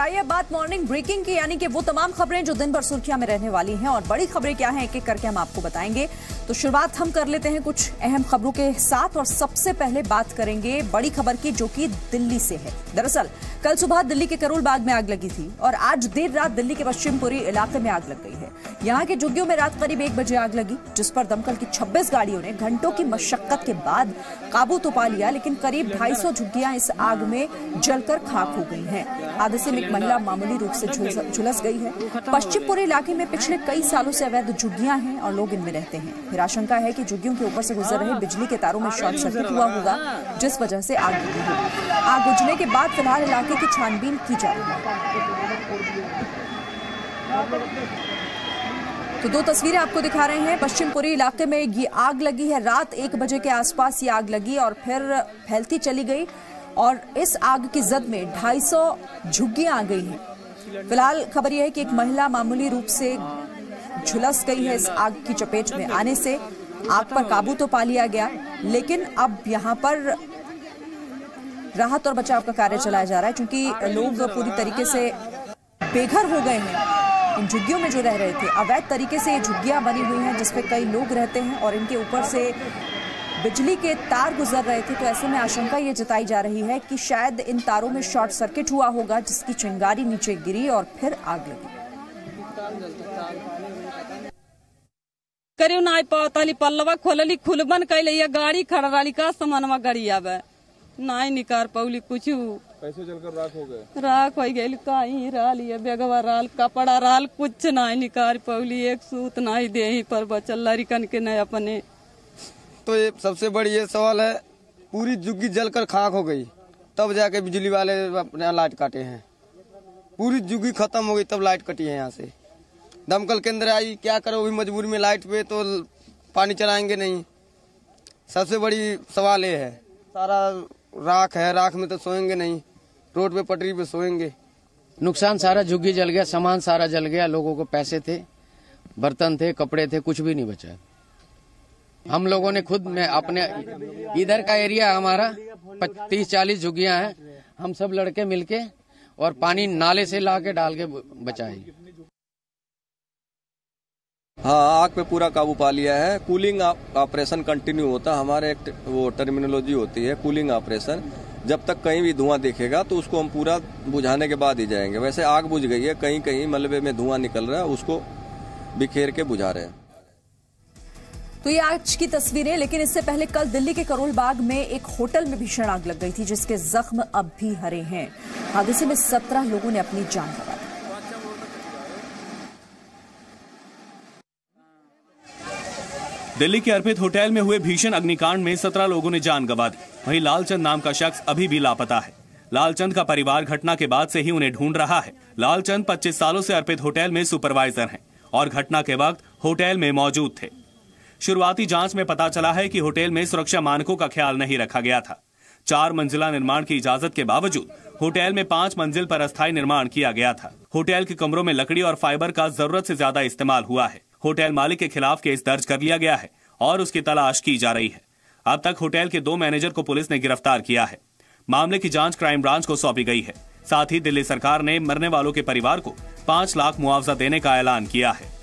और आइए बात मॉर्निंग ब्रेकिंग की, यानी कि वो तमाम खबरें जो दिन भर सुर्खियां में रहने वाली हैं। और बड़ी खबरें क्या हैं, एक एक करके हम आपको बताएंगे। तो शुरुआत हम कर लेते हैं कुछ अहम खबरों के साथ। और सबसे पहले बात करेंगे बड़ी खबर की, जो कि दिल्ली से है। दरअसल कल सुबह दिल्ली के करोल बाग में आग लगी थी और आज देर रात दिल्ली के पश्चिमपुरी इलाके में आग लग गई है। यहाँ के झुग्गियों में रात करीब 1 बजे आग लगी, जिस पर दमकल की 26 गाड़ियों ने घंटों की मशक्कत के बाद काबू तो पा लिया, लेकिन करीब 250 झुग्गियां इस आग में जलकर खाक हो गई हैं। हादसे में एक महिला मामूली रूप से झुलस गई है। पश्चिमपुरी इलाके में पिछले कई सालों से अवैध झुग्गियां हैं और लोग इनमें रहते हैं। फिर आशंका है कि झुग्गियों के ऊपर से गुजर रहे बिजली के तारों में शॉर्ट सर्किट हुआ होगा, जिस वजह से आग लगी हो। आग बुझने के बाद फिलहाल इलाके की छानबीन की जा रही है। तो 2 तस्वीरें आपको दिखा रहे हैं। पश्चिमपुरी इलाके में ये आग लगी है, रात 1 बजे के आसपास ये आग लगी और फिर फैलती चली गई और इस आग की जद में 250 झुग्गियां आ गई हैं। फिलहाल खबर यह है कि एक महिला मामूली रूप से झुलस गई है। इस आग की चपेट में आने से आग पर काबू तो पा लिया गया, लेकिन अब यहां पर राहत और बचाव का कार्य चलाया जा रहा है, क्योंकि लोग पूरी तरीके से बेघर हो गए हैं। इन झुग्गियों में जो रह रहे थे, अवैध तरीके से ये झुग्गियां बनी हुई हैं जिसपे कई लोग रहते हैं और इनके ऊपर से बिजली के तार गुजर रहे थे। तो ऐसे में आशंका ये जताई जा रही है कि शायद इन तारों में शॉर्ट सर्किट हुआ होगा, जिसकी चिंगारी नीचे गिरी और फिर आग लगी। करीब नाई पातली पल्लवा खोलली खुलबन कैले, ये गाड़ी खड़ा रही का सामानवा गाड़ी आवे नाई निकार पौली, कुछ कैसे जलकर राख हो गए? राख हो गई, कहीं राल ये बेगवा राल कपड़ा राल, कुछ नाई निकार पौली, एक सूत नाई दे ही पर बचल लड़कन के नए अपने। तो ये सबसे बड़ी ये सवाल है, पूरी झुग्गी जलकर खाक हो गई, तब जाके बिजली वाले अपने लाइट काटे हैं। पूरी झुग्गी खत्म हो गई तब लाइट कटी है। यहाँ से दमकल केंद्र आई, क्या करो भी मजबूरी में, लाइट पे तो पानी चलाएंगे नहीं। सबसे बड़ी सवाल ये है, सारा राख है, राख में तो सोएंगे नहीं, रोड पे पटरी पे सोएंगे। नुकसान सारा, झुग्गी जल गया, सामान सारा जल गया, लोगों को पैसे थे, बर्तन थे, कपड़े थे, कुछ भी नहीं बचा। हम लोगों ने खुद में अपने इधर का एरिया हमारा 30-40 झुग्गियां हैं, हम सब लड़के मिलके और पानी नाले से ला के डाल के बचाए। हाँ, आग पे पूरा काबू पा लिया है। कूलिंग ऑपरेशन कंटिन्यू होता है। हमारे एक वो टर्मिनोलॉजी होती है कूलिंग ऑपरेशन। जब तक कहीं भी धुआं दिखेगा तो उसको हम पूरा बुझाने के बाद ही जाएंगे। वैसे आग बुझ गई है, कहीं कहीं मलबे में धुआं निकल रहा है, उसको बिखेर के बुझा रहे हैं। तो ये आज की तस्वीरें। लेकिन इससे पहले कल दिल्ली के करोल बाग में एक होटल में भीषण आग लग गई थी, जिसके जख्म अब भी हरे हैं। हादसे में 17 लोगों ने अपनी जान गंवाई। दिल्ली के अर्पित होटल में हुए भीषण अग्निकांड में 17 लोगों ने जान गंवा दी। वहीं लालचंद नाम का शख्स अभी भी लापता है। लालचंद का परिवार घटना के बाद से ही उन्हें ढूंढ रहा है। लालचंद 25 सालों से अर्पित होटल में सुपरवाइजर हैं और घटना के वक्त होटल में मौजूद थे। शुरुआती जांच में पता चला है कि होटल में सुरक्षा मानकों का ख्याल नहीं रखा गया था। 4 मंजिला निर्माण की इजाजत के बावजूद होटल में 5 मंजिल पर अस्थायी निर्माण किया गया था। होटल के कमरों में लकड़ी और फाइबर का जरूरत से ज्यादा इस्तेमाल हुआ है। होटल मालिक के खिलाफ केस दर्ज कर लिया गया है और उसकी तलाश की जा रही है। अब तक होटल के 2 मैनेजर को पुलिस ने गिरफ्तार किया है। मामले की जांच क्राइम ब्रांच को सौंपी गई है। साथ ही दिल्ली सरकार ने मरने वालों के परिवार को 5 लाख मुआवजा देने का ऐलान किया है।